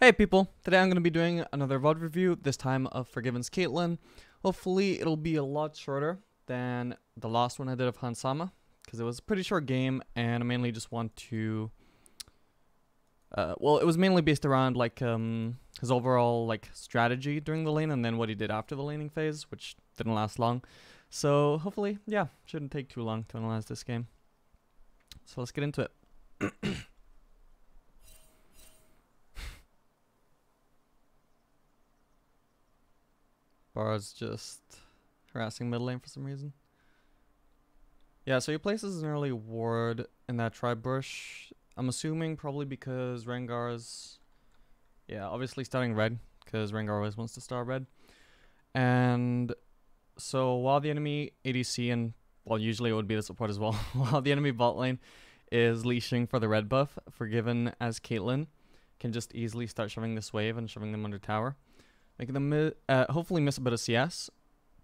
Hey people, today I'm going to be doing another VOD review, this time of FORG1VEN's Caitlyn. Hopefully it'll be a lot shorter than the last one I did of Hansama, because it was a pretty short game and I mainly just want to... well, it was mainly based around like his overall like strategy during the lane and then what he did after the laning phase, which didn't last long. So hopefully, yeah, shouldn't take too long to analyze this game. So let's get into it. Bard's just harassing mid lane for some reason. Yeah, so he places an early ward in that tribe bush. I'm assuming probably because Rengar's... yeah, obviously starting red, because Rengar always wants to start red. And so while the enemy ADC and... well, usually it would be the support as well. While the enemy bot lane is leashing for the red buff, FORG1VEN as Caitlyn can just easily start shoving this wave and shoving them under tower. Making them hopefully miss a bit of CS.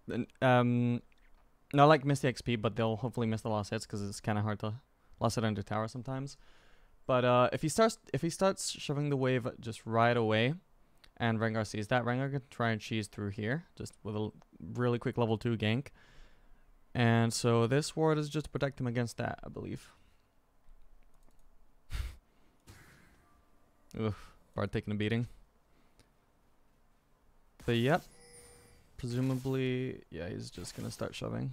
Not like miss the XP, but they'll hopefully miss the last hits because it's kind of hard to last hit under tower sometimes. But if he starts shoving the wave just right away, and Rengar sees that, Rengar can try and cheese through here just with a really quick level 2 gank. And so this ward is just to protect him against that, I believe. Oof, Bard taking a beating. But yep, presumably, yeah, he's just gonna start shoving.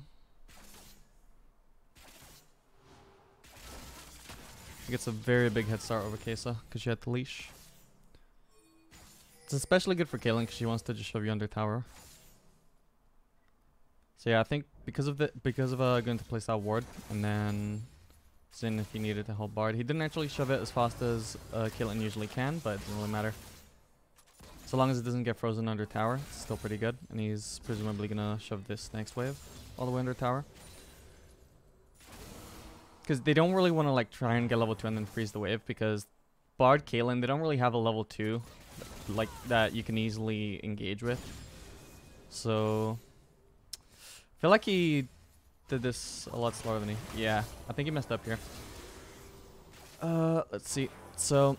He gets a very big head start over Kesa because she had the leash. It's especially good for Caitlyn because she wants to just shove you under tower. So yeah, I think because of going to place that ward and then seeing if he needed to help Bard, he didn't actually shove it as fast as Caitlyn usually can, but it doesn't really matter. So long as it doesn't get frozen under tower, it's still pretty good. And he's presumably gonna shove this next wave all the way under tower. Because they don't really want to like try and get level 2 and then freeze the wave, because Bard, Caitlyn, they don't really have a level 2 like that you can easily engage with. So I feel like he did this a lot slower than he... yeah, I think he messed up here. Let's see. So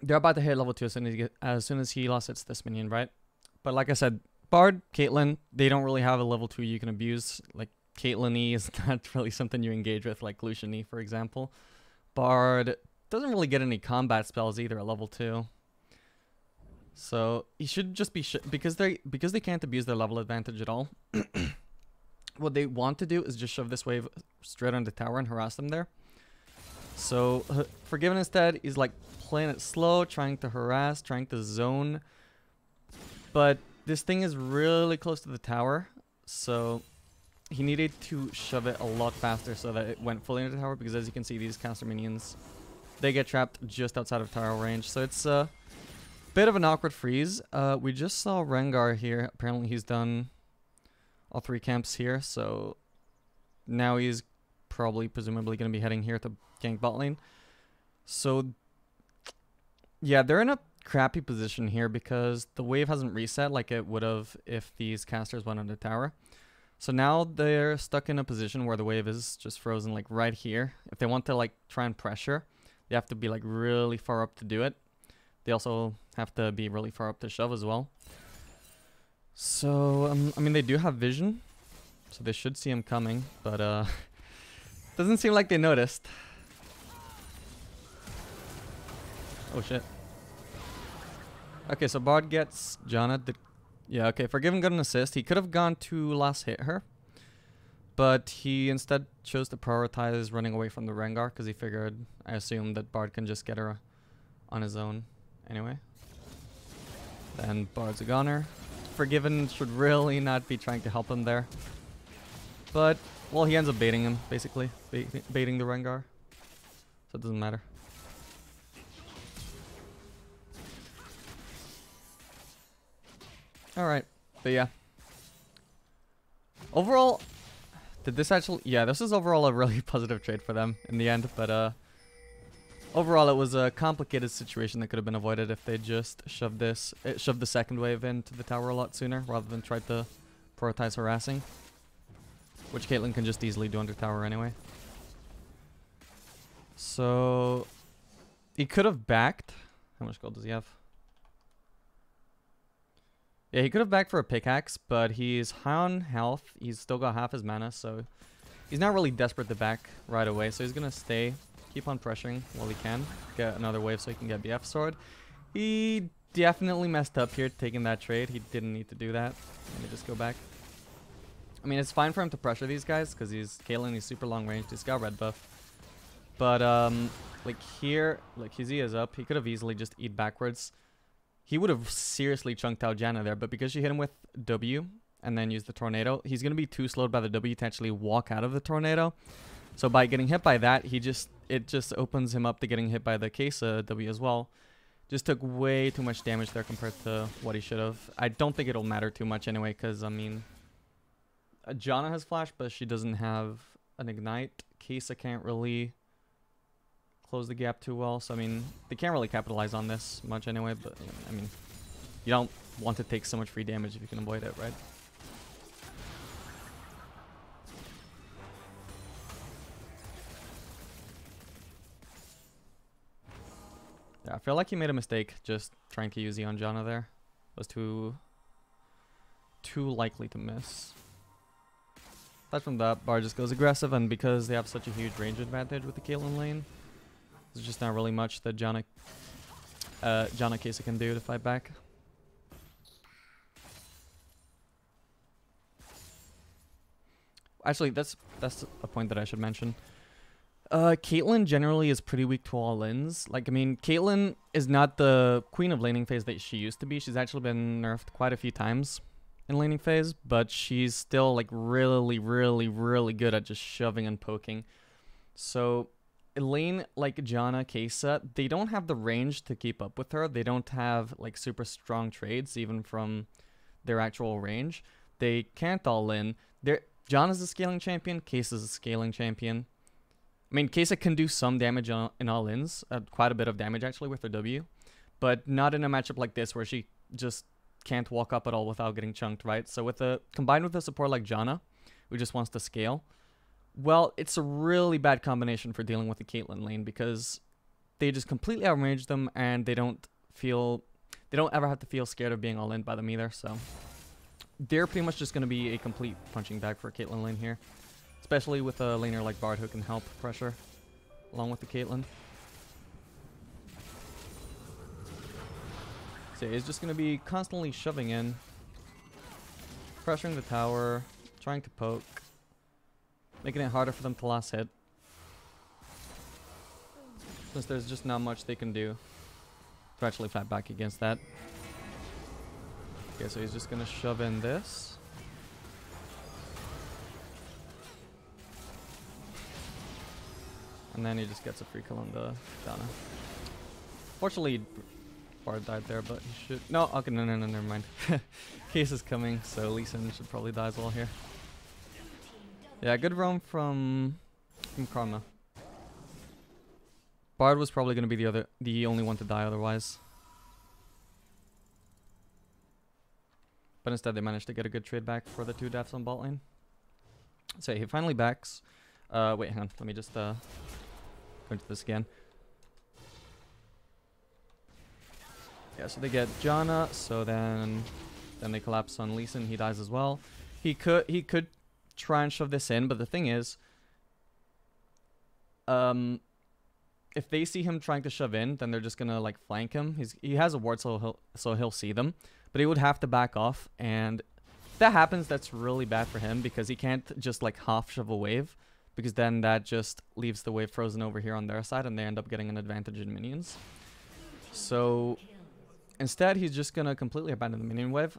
they're about to hit level 2 as soon as he lost hits this minion, right? But like I said, Bard, Caitlyn, they don't really have a level 2 you can abuse. Like, Caitlyn E is not really something you engage with, like Lucian E, for example. Bard doesn't really get any combat spells either at level 2. So he should just be... because they can't abuse their level advantage at all. What they want to do is just shove this wave straight onto tower and harass them there. So FORG1VEN instead is like playing it slow, trying to harass, trying to zone. But this thing is really close to the tower, so he needed to shove it a lot faster so that it went fully into the tower, because as you can see, these caster minions, they get trapped just outside of tower range. So it's a bit of an awkward freeze. We just saw Rengar here. Apparently he's done all 3 camps here, so now he's presumably going to be heading here to gank bot lane. So yeah, they're in a crappy position here because the wave hasn't reset like it would have if these casters went under tower. So now they're stuck in a position where the wave is just frozen like right here. If they want to like try and pressure, they have to be like really far up to do it. They also have to be really far up to shove as well. So I mean, they do have vision, so they should see him coming, but doesn't seem like they noticed. Oh shit. Okay, so Bard gets Janna. Yeah, okay, FORG1VEN got an assist. He could have gone to last hit her, but he instead chose to prioritize running away from the Rengar because he figured, I assume, that Bard can just get her on his own anyway. Then Bard's a goner. FORG1VEN should really not be trying to help him there. But, well, he ends up baiting him, basically. Baiting the Rengar. So it doesn't matter. Alright, but yeah. Overall, did this actually... yeah, this is overall a really positive trade for them in the end, but overall it was a complicated situation that could have been avoided if they just shoved the second wave into the tower a lot sooner, rather than try to prioritize harassing, which Caitlyn can just easily do under tower anyway. So he could have backed. How much gold does he have? Yeah, he could have backed for a pickaxe, but he's high on health. He's still got half his mana, so he's not really desperate to back right away. So he's going to stay, keep on pressuring while he can. Get another wave so he can get BF sword. He definitely messed up here taking that trade. He didn't need to do that. Let me just go back. I mean, it's fine for him to pressure these guys because he's Caitlyn. He's super long range. He's got red buff. But like here, like his E is up. He could have easily just eat backwards. He would have seriously chunked out Janna there, but because she hit him with W and then used the tornado, he's going to be too slowed by the W to actually walk out of the tornado. So by getting hit by that, it just opens him up to getting hit by the Kesa W as well. Just took way too much damage there compared to what he should have. I don't think it'll matter too much anyway, because, I mean, Janna has flash, but she doesn't have an ignite. Kesa can't really close the gap too well, so I mean, they can't really capitalize on this much anyway, but I mean, you don't want to take so much free damage if you can avoid it, right? Yeah, I feel like he made a mistake just trying to use on Janna there. Was too likely to miss. Aside from that, Bard just goes aggressive, and because they have such a huge range advantage with the Caitlyn lane, there's just not really much that Janna Kesa can do to fight back. Actually, that's a point that I should mention. Caitlyn generally is pretty weak to all-ins. Like, I mean, Caitlyn is not the queen of laning phase that she used to be. She's actually been nerfed quite a few times in laning phase, but she's still, like, really, really, really good at just shoving and poking. So a lane like Janna, Kesa, they don't have the range to keep up with her. They don't have, like, super strong trades, even from their actual range. They can't all-in. Janna's a scaling champion. Kesa's a scaling champion. I mean, Kesa can do some damage in all-ins, quite a bit of damage actually with her W, but not in a matchup like this where she just can't walk up at all without getting chunked, right? So combined with a support like Janna, who just wants to scale, well, it's a really bad combination for dealing with the Caitlyn lane because they just completely outrange them and they don't ever have to feel scared of being all-in by them either, so they're pretty much just going to be a complete punching bag for Caitlyn lane here. Especially with a laner like Bard who can help pressure along with the Caitlyn. So he's just going to be constantly shoving in, pressuring the tower, trying to poke, making it harder for them to last hit. Since there's just not much they can do to actually fight back against that. Okay, so he's just going to shove in this. And then he just gets a free kill on the Janna. Fortunately, Bard died there, but he should... No, okay, no, never mind. Case is coming, so Lee Sin should probably die as well here. Yeah, good roam from Karma. Bard was probably going to be the only one to die otherwise. But instead they managed to get a good trade back for the 2 deaths on bot lane. So he finally backs. Wait, hang on. Let me just go into this again. Yeah, so they get Janna, so then they collapse on Lee Sin. He dies as well. He could try and shove this in, but the thing is, if they see him trying to shove in, then they're just gonna like flank him. He has a ward, so he'll see them, but he would have to back off, and if that happens, that's really bad for him because he can't just like half shove a wave, because then that just leaves the wave frozen over here on their side, and they end up getting an advantage in minions. So instead, he's just gonna completely abandon the minion wave.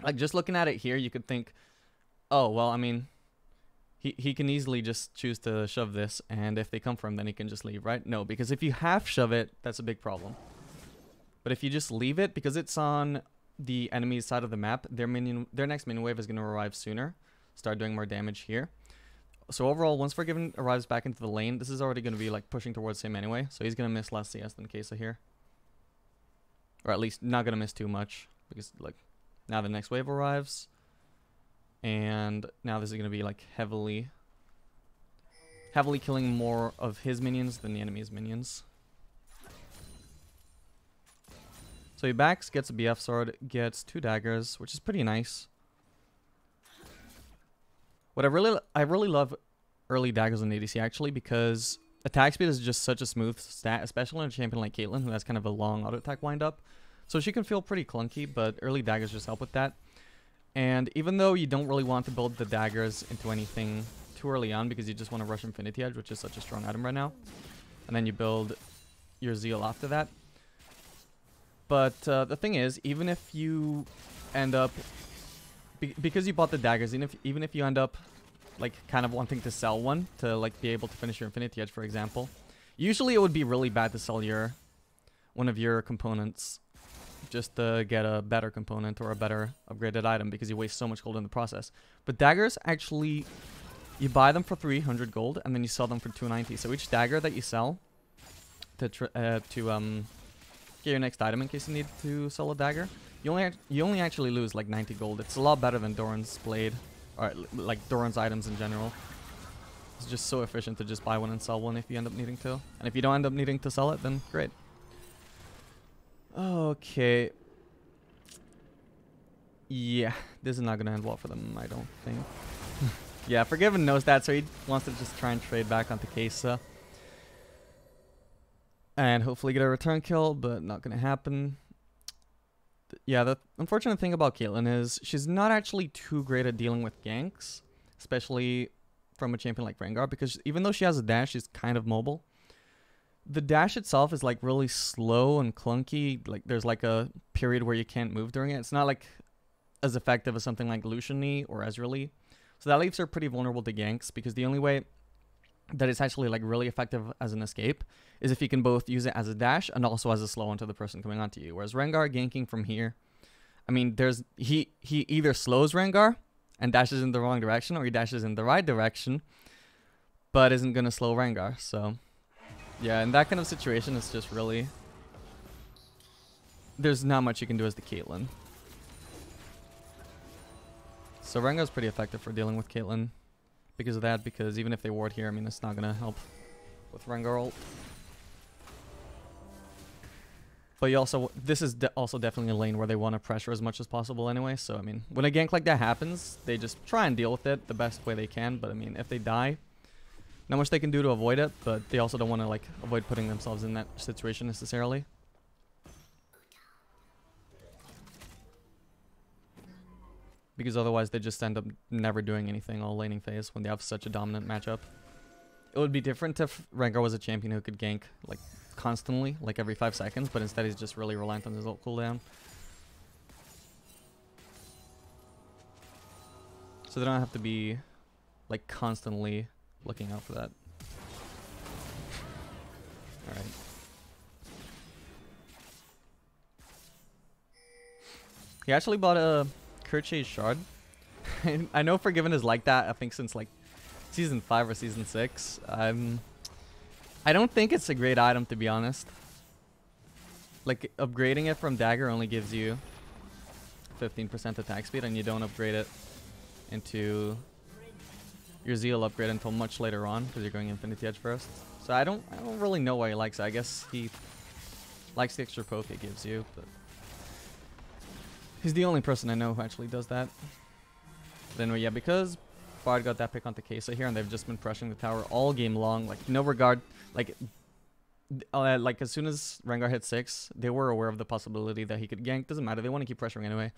Like, just looking at it here, you could think, oh, well, I mean, he can easily just choose to shove this, and if they come for him, then he can just leave, right? No, because if you half shove it, that's a big problem. But if you just leave it, because it's on the enemy's side of the map, their next minion wave is gonna arrive sooner, start doing more damage here. So overall, once FORG1VEN arrives back into the lane, this is already going to be like pushing towards him anyway. So he's going to miss less CS than Kesa here. Or at least not going to miss too much. Because like now the next wave arrives. And now this is going to be like heavily killing more of his minions than the enemy's minions. So he backs, gets a BF sword, gets 2 daggers, which is pretty nice. What I really love early daggers on ADC actually, because attack speed is just such a smooth stat, especially on a champion like Caitlyn, who has kind of a long auto attack wind up. So she can feel pretty clunky, but early daggers just help with that. And even though you don't really want to build the daggers into anything too early on, because you just want to rush Infinity Edge, which is such a strong item right now, and then you build your Zeal after that. But the thing is, even if you end up, because you bought the daggers, even if you end up like kind of wanting to sell one to like be able to finish your Infinity Edge, for example, usually it would be really bad to sell one of your components just to get a better component or a better upgraded item, because you waste so much gold in the process. But daggers, actually, you buy them for 300 gold and then you sell them for 290. So each dagger that you sell to get your next item in case you need to sell a dagger, you only actually lose like 90 gold. It's a lot better than Doran's blade, or like Doran's items in general. It's just so efficient to just buy one and sell one if you end up needing to. And if you don't end up needing to sell it, then great. Okay. Yeah, this is not going to end well for them, I don't think. Yeah, FORG1VEN knows that, so he wants to just try and trade back onto Kesa. And hopefully get a return kill, but not going to happen. Yeah, the unfortunate thing about Caitlyn is she's not actually too great at dealing with ganks, especially from a champion like Rengar, because even though she has a dash, she's kind of mobile. The dash itself is like really slow and clunky. Like there's like a period where you can't move during it. It's not like as effective as something like Lucian or Ezreal. So that leaves her pretty vulnerable to ganks, because the only way that it's actually like really effective as an escape is if you can both use it as a dash and also as a slow onto the person coming onto you. Whereas Rengar ganking from here, I mean, he either slows Rengar and dashes in the wrong direction, or he dashes in the right direction but isn't gonna slow Rengar. So yeah, in that kind of situation, it's just really, there's not much you can do as the Caitlyn. So Rengar's pretty effective for dealing with Caitlyn because of that, because even if they ward here, I mean, it's not going to help with Rengar ult. But you also, this is also definitely a lane where they want to pressure as much as possible anyway. So, I mean, when a gank like that happens, they just try and deal with it the best way they can. But, I mean, if they die, not much they can do to avoid it. But they also don't want to, like, avoid putting themselves in that situation necessarily. Because otherwise they just end up never doing anything all laning phase when they have such a dominant matchup. It would be different if Rengar was a champion who could gank like constantly, like every 5 seconds, but instead he's just really reliant on his ult cooldown. So they don't have to be like constantly looking out for that. Alright. He actually bought a Kerchay's Shard. I know FORG1VEN is like that, I think since like season 5 or season 6. I don't think it's a great item, to be honest. Like, upgrading it from Dagger only gives you 15% attack speed, and you don't upgrade it into your Zeal upgrade until much later on, because you're going Infinity Edge first. So I don't really know why he likes it. I guess he likes the extra poke it gives you, but he's the only person I know who actually does that. But anyway, yeah, because Bard got that pick onto Kesa here, and they've just been pressuring the tower all game long. Like, no regard. Like as soon as Rengar hit 6, they were aware of the possibility that he could gank. Doesn't matter. They want to keep pressuring anyway.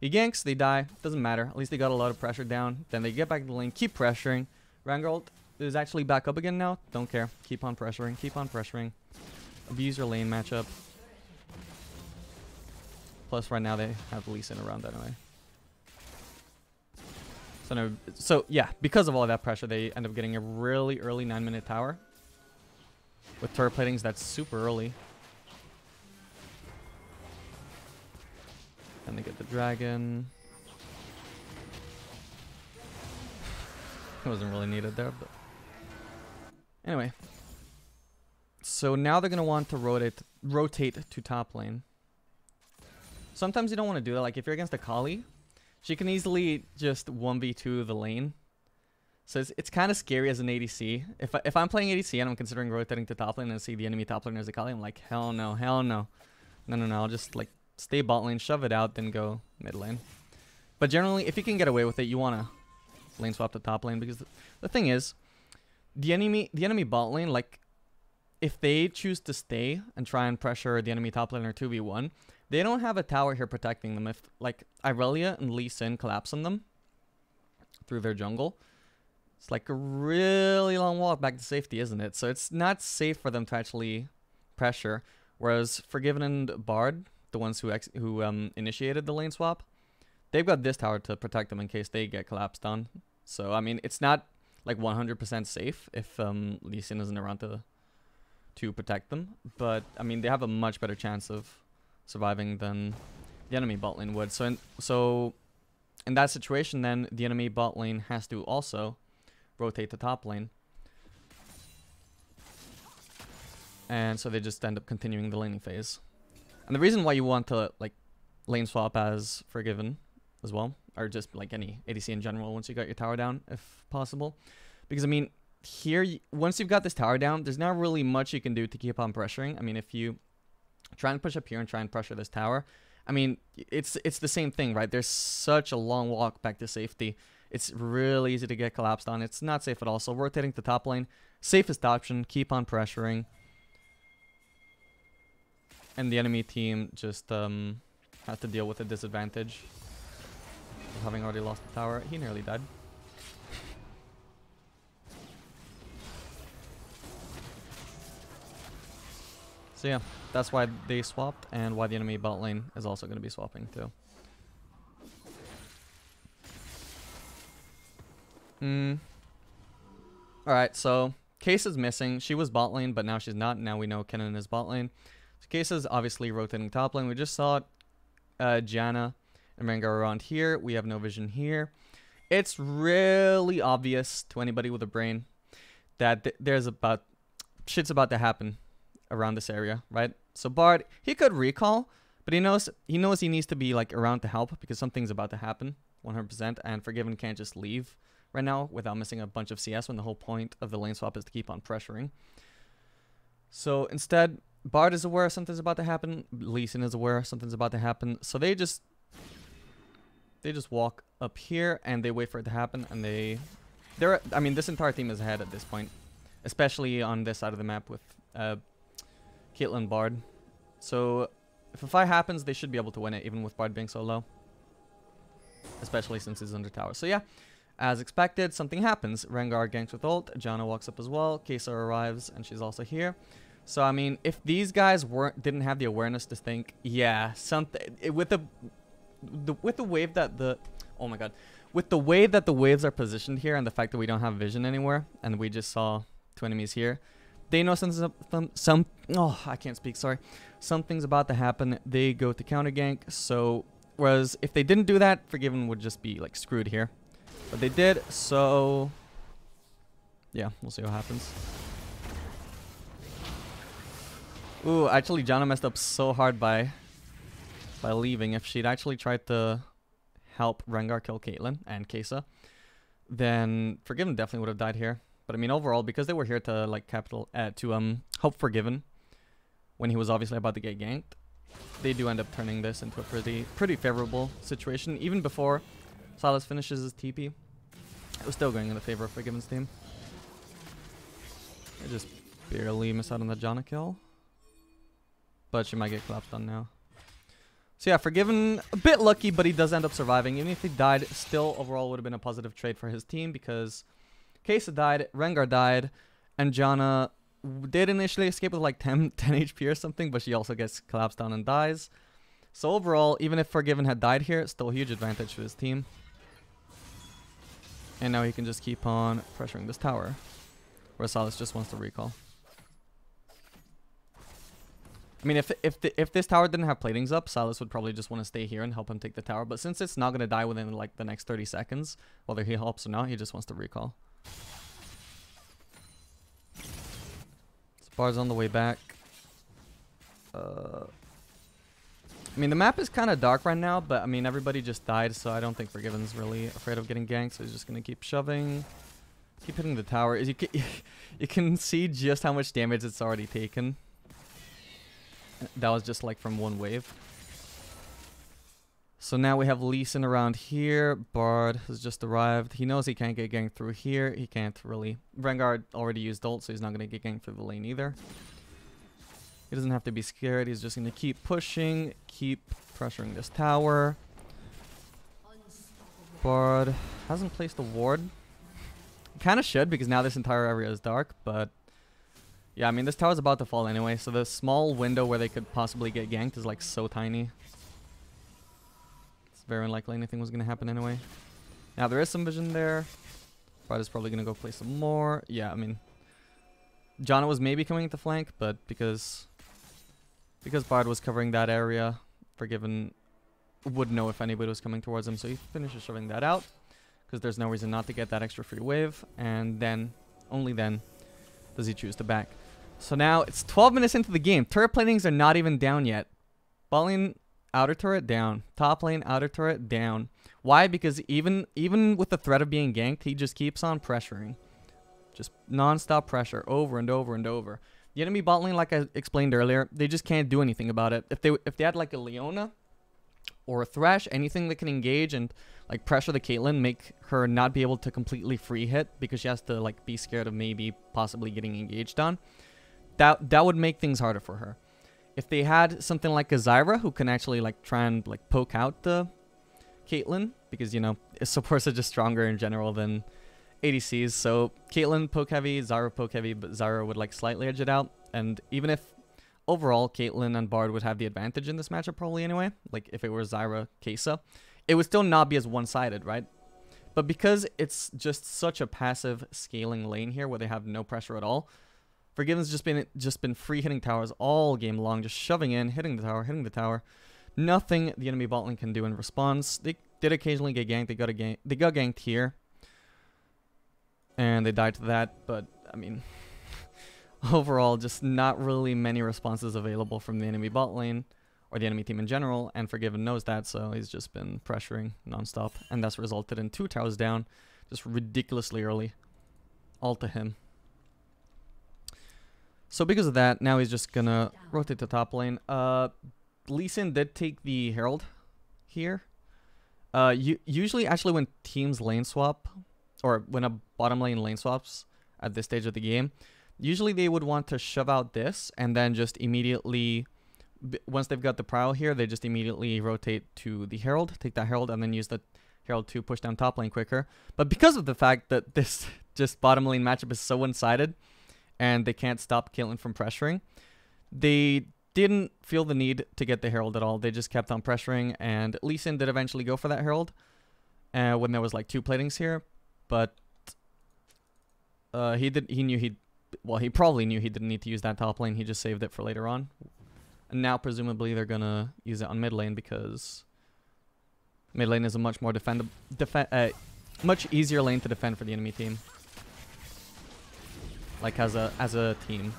He ganks, they die. Doesn't matter. At least they got a lot of pressure down. Then they get back to the lane, keep pressuring. Rengar ult is actually back up again now. Don't care. Keep on pressuring. Keep on pressuring. Abuse your lane matchup. Plus, right now they have Lee Sin around anyway. So yeah, because of all of that pressure, they end up getting a really early 9-minute tower. With turret platings, that's super early. And they get the dragon. It wasn't really needed there, but anyway. So now they're gonna want to rotate to top lane. Sometimes you don't want to do that. Like if you're against a Kali, she can easily just 1v2 the lane. So it's kind of scary as an ADC. If I'm playing ADC and I'm considering rotating to top lane and see the enemy top laner as a Kali, I'm like, hell no, hell no. No, I'll just like stay bot lane, shove it out, then go mid lane. But generally, if you can get away with it, you want to lane swap to top lane, because the thing is, the enemy bot lane, like, if they choose to stay and try and pressure the enemy top laner 2v1, they don't have a tower here protecting them. If, like, Irelia and Lee Sin collapse on them through their jungle, it's like a really long walk back to safety, isn't it? So it's not safe for them to actually pressure. Whereas Forgiven and Bard, the ones who initiated the lane swap, they've got this tower to protect them in case they get collapsed on. So, I mean, it's not like 100% safe if Lee Sin isn't around to protect them. But, I mean, they have a much better chance of surviving than the enemy bot lane would. So in that situation, then, the enemy bot lane has to also rotate to top lane. And so they just end up continuing the laning phase. And the reason why you want to like lane swap as Forgiven as well, or just like any ADC in general once you got your tower down, if possible. Because I mean, here, once you've got this tower down, there's not really much you can do to keep on pressuring. I mean, if you try and push up here and try and pressure this tower, I mean, it's the same thing, right? There's such a long walk back to safety. It's really easy to get collapsed on. It's not safe at all. So rotating to top lane, safest option, keep on pressuring. And the enemy team just has to deal with the disadvantage of having already lost the tower. He nearly died. So yeah, that's why they swapped, and why the enemy bot lane is also going to be swapping too. Alright, so Case is missing. She was bot lane, but now she's not. Now we know Kennen is bot lane. So Case is obviously rotating top lane. We just saw Janna and Rengar around here. We have no vision here. It's really obvious to anybody with a brain that shit's about to happen around this area, right? So Bard, he could recall, but he knows he needs to be like around to help, because something's about to happen 100%, and Forgiven can't just leave right now without missing a bunch of CS when the whole point of the lane swap is to keep on pressuring. So instead, Bard is aware something's about to happen. Lee Sin is aware something's about to happen. So they just walk up here and they wait for it to happen, and I mean, this entire team is ahead at this point, especially on this side of the map with Caitlyn Bard. So if a fight happens, they should be able to win it, even with Bard being so low, especially since he's under tower. So yeah, as expected, something happens. Rengar ganks with ult. Janna walks up as well. Kesa arrives, and she's also here. So I mean, if these guys didn't have the awareness to think, yeah, with the wave that with the way that the waves are positioned here, and the fact that we don't have vision anywhere, and we just saw two enemies here, they know I can't speak, sorry. Something's about to happen. They go to counter gank. So whereas if they didn't do that, Forgiven would just be like screwed here. But they did, so yeah, we'll see what happens. Ooh, actually Janna messed up so hard by leaving. If she'd actually tried to help Rengar kill Caitlyn and Kesa, then Forgiven definitely would have died here. But I mean, overall, because they were here to like help Forgiven when he was obviously about to get ganked, they do end up turning this into a pretty favorable situation. Even before Sylas finishes his TP, it was still going in the favor of Forgiven's team. They just barely miss out on the Janna kill, but she might get collapsed on now. So yeah, Forgiven a bit lucky, but he does end up surviving. Even if he died, still overall would have been a positive trade for his team, because Kesa died, Rengar died, and Janna did initially escape with like 10 HP or something, but she also gets collapsed down and dies. So overall, even if Forgiven had died here, it's still a huge advantage for his team. And now he can just keep on pressuring this tower, where Sylas just wants to recall. I mean, if this tower didn't have platings up, Sylas would probably just want to stay here and help him take the tower. But since it's not going to die within like the next 30 seconds, whether he helps or not, he just wants to recall. Bard's on the way back. I mean, the map is kind of dark right now, but I mean, everybody just died, so I don't think Forgiven's really afraid of getting ganked, so he's just going to keep shoving. Keep hitting the tower. You can see just how much damage it's already taken. that was just like from one wave. So now we have Lee Sin around here. Bard has just arrived. He knows he can't get ganked through here. He can't really. Vanguard already used ult, so he's not going to get ganked through the lane either. He doesn't have to be scared. He's just going to keep pushing, keep pressuring this tower. Bard hasn't placed a ward. Kind of should, because now this entire area is dark, but yeah, I mean, this tower's about to fall anyway, so the small window where they could possibly get ganked is like so tiny. It's very unlikely anything was going to happen anyway. Now there is some vision there. Bard is probably going to go play some more. Yeah, I mean, Janna was maybe coming to flank, but because Bard was covering that area, Forgiven would know if anybody was coming towards him, so he finishes shoving that out, because there's no reason not to get that extra free wave, and then, only then, does he choose to back. So now it's 12 minutes into the game. Turret planings are not even down yet. Bot lane, outer turret down. Top lane, outer turret down. Why? Because even with the threat of being ganked, he just keeps on pressuring. Just non-stop pressure, over and over and over. The enemy bot lane, like I explained earlier, they just can't do anything about it. If they had like a Leona or a Thresh, anything that can engage and like pressure the Caitlyn, make her not be able to completely free hit because she has to like be scared of maybe possibly getting engaged on, that would make things harder for her. If they had something like a Zyra who can actually like try and like poke out the Caitlyn, because you know supports are just stronger in general than ADCs, so Caitlyn poke heavy, Zyra poke heavy, but Zyra would like slightly edge it out. And even if overall Caitlyn and Bard would have the advantage in this matchup probably anyway, like if it were Zyra Kesa, it would still not be as one-sided, right? But because it's just such a passive scaling lane here where they have no pressure at all, Forgiven's just been free hitting towers all game long, just shoving in, hitting the tower. Nothing the enemy bot lane can do in response. They did occasionally get ganked. They got ganked here, and they died to that. But I mean, overall, just not really many responses available from the enemy bot lane or the enemy team in general. And Forgiven knows that, so he's just been pressuring nonstop, and that's resulted in 2 towers down, just ridiculously early, all to him. So because of that, now he's just gonna rotate to top lane. Lee Sin did take the Herald here. Usually, actually, when teams lane swap, or when a bottom lane lane swaps at this stage of the game, usually they would want to shove out this and then just immediately, once they've got the Prowl here, they just immediately rotate to the Herald, take that Herald, and then use the Herald to push down top lane quicker. But because of the fact that this just bottom lane matchup is so one-sided, and they can't stop Caitlyn from pressuring, they didn't feel the need to get the Herald at all. They just kept on pressuring, and Lee Sin did eventually go for that Herald when there was like 2 platings here, but he probably knew he didn't need to use that top lane. He just saved it for later on, and now presumably they're gonna use it on mid lane, because mid lane is a much more much easier lane to defend for the enemy team, like as a team.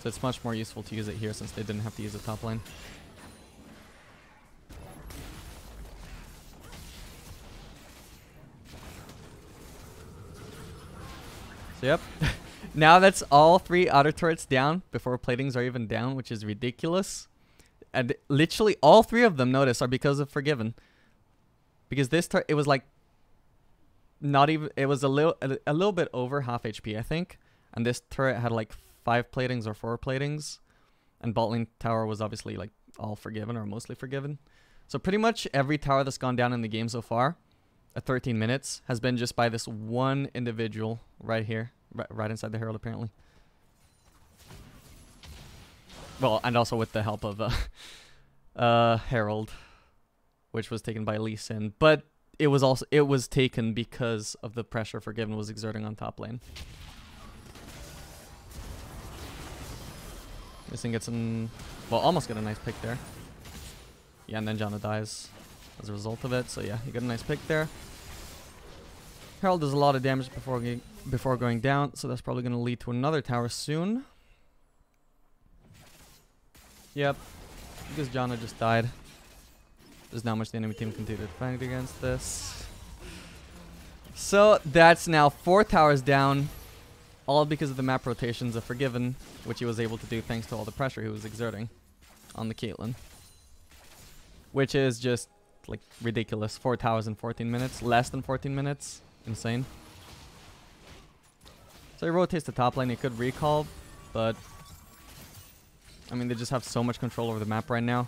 So it's much more useful to use it here since they didn't have to use the top lane. So yep, now that's all 3 outer turrets down before platings are even down, which is ridiculous. And literally all 3 of them, notice, are because of Forgiven. Because this turret, it was like not even, it was a little bit over half HP, I think. And this turret had like 5 platings or 4 platings, and bot lane tower was obviously like all Forgiven or mostly Forgiven. So pretty much every tower that's gone down in the game so far at 13 minutes has been just by this one individual right here, right inside the Herald apparently. Well, and also with the help of Herald, which was taken by Lee Sin, but it was taken because of the pressure Forgiven was exerting on top lane. This thing gets some, well, almost got a nice pick there. Yeah, and then Janna dies as a result of it. So yeah, you got a nice pick there. Herald does a lot of damage before going down, so that's probably going to lead to another tower soon. Yep, because Janna just died. There's not much the enemy team can do to defend against this. So that's now 4 towers down. All because of the map rotations of FORG1VEN, which he was able to do thanks to all the pressure he was exerting on the Caitlyn. Which is just, like, ridiculous. 4 towers in 14 minutes. Less than 14 minutes. Insane. So he rotates the top lane. He could recall, but... I mean, they just have so much control over the map right now.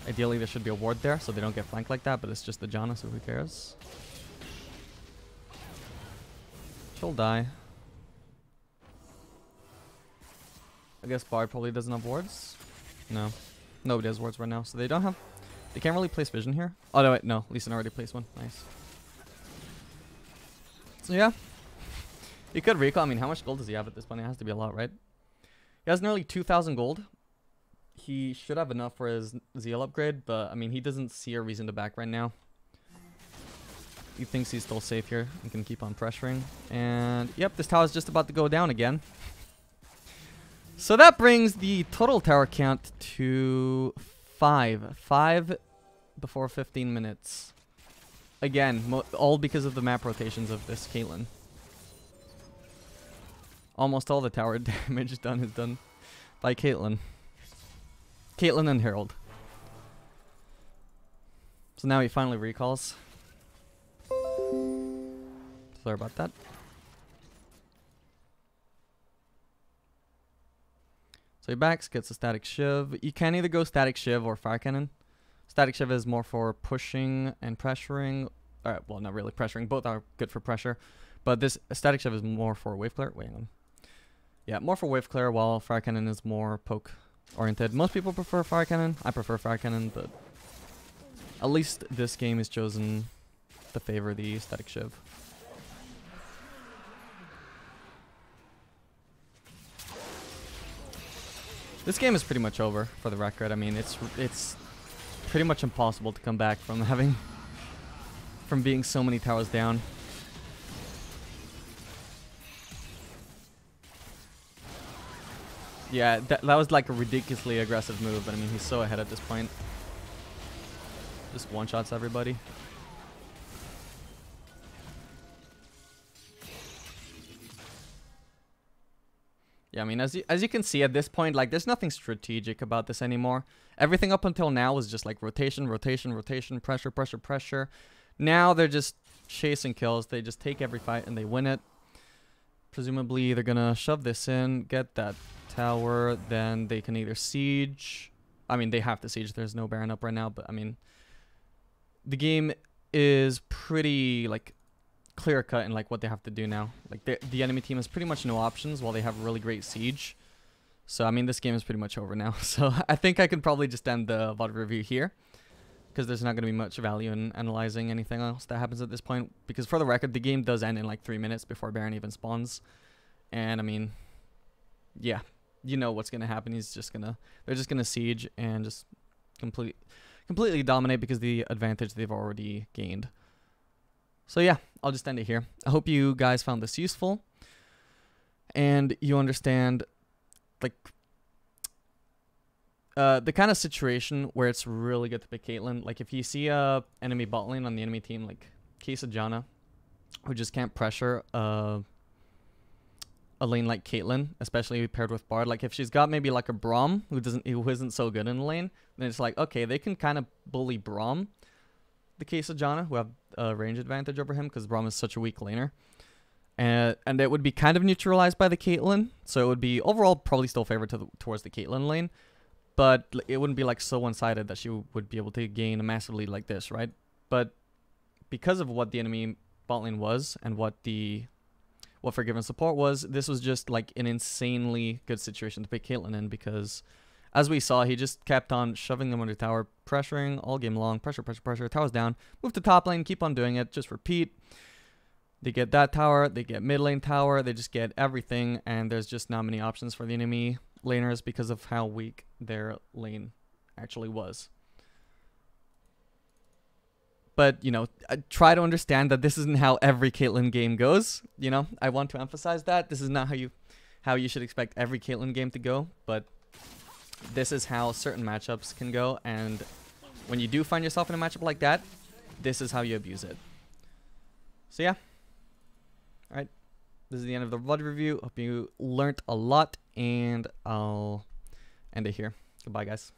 Ideally, there should be a ward there, so they don't get flanked like that, but it's just the Janna, so who cares? She'll die. I guess Bard probably doesn't have wards. No. Nobody has wards right now, so they don't have... They can't really place vision here. Oh, no, wait, no. Lee Sin already placed one. Nice. So, yeah. He could recall. I mean, how much gold does he have at this point? It has to be a lot, right? He has nearly 2,000 gold. He should have enough for his Zeal upgrade, but, I mean, he doesn't see a reason to back right now. He thinks he's still safe here and can keep on pressuring. And, yep, this tower is just about to go down again. So that brings the total tower count to 5. 5 before 15 minutes. Again, all because of the map rotations of this Caitlyn. Almost all the tower damage done is done by Caitlyn. Caitlyn and Herald. So now he finally recalls. Sorry about that. So he backs, gets a static shiv. You can either go static shiv or fire cannon. Static shiv is more for pushing and pressuring. Well, not really pressuring. Both are good for pressure. But this static shiv is more for wave clear. Wait, hang on. Yeah, more for wave clear, while fire cannon is more poke oriented. Most people prefer fire cannon. I prefer fire cannon, but at least this game is chosen to favor the static shiv. This game is pretty much over, for the record. I mean, it's pretty much impossible to come back from being so many towers down. Yeah, that was like a ridiculously aggressive move, but I mean, he's so ahead at this point. Just one-shots everybody. Yeah, I mean, as you can see at this point, like, there's nothing strategic about this anymore. Everything up until now was just like rotation, rotation, rotation, pressure, pressure, pressure. Now they're just chasing kills. They just take every fight and they win it. Presumably, they're gonna shove this in, get that tower, then they can either siege. I mean, they have to siege. There's no Baron up right now, but I mean, the game is pretty, like, clear cut in like what they have to do now. Like, the enemy team has pretty much no options while they have really great siege. So I mean, this game is pretty much over now. So I think I could probably just end the VOD review here, because there's not going to be much value in analyzing anything else that happens at this point. Because for the record, the game does end in like 3 minutes before Baron even spawns. And I mean, yeah, you know what's going to happen. They're just going to siege and just completely dominate because of the advantage they've already gained. So yeah, I'll just end it here. I hope you guys found this useful and you understand, like, the kind of situation where it's really good to pick Caitlyn. Like, if you see a enemy bot lane on the enemy team, like case of Janna, who just can't pressure a lane like Caitlyn, especially paired with Bard. Like, if she's got maybe like a Braum who isn't so good in the lane, then it's like, okay, they can kind of bully Braum. The case of Janna, who have a range advantage over him because Braum is such a weak laner. And it would be kind of neutralized by the Caitlyn. So it would be overall probably still favored towards the Caitlyn lane. But it wouldn't be like so one-sided that she would be able to gain a massive lead like this, right? But because of what the enemy bot lane was and what FORG1VEN support was, this was just like an insanely good situation to pick Caitlyn in, because as we saw, he just kept on shoving them under tower, pressuring all game long, pressure, pressure, pressure, towers down, move to top lane, keep on doing it, just repeat. They get that tower, they get mid lane tower, they just get everything, and there's just not many options for the enemy laners because of how weak their lane actually was. But, you know, I try to understand that this isn't how every Caitlyn game goes. You know, I want to emphasize that. This is not how you should expect every Caitlyn game to go, but this is how certain matchups can go, and when you do find yourself in a matchup like that, this is how you abuse it. So yeah. Alright. This is the end of the VOD review. Hope you learnt a lot, and I'll end it here. Goodbye, guys.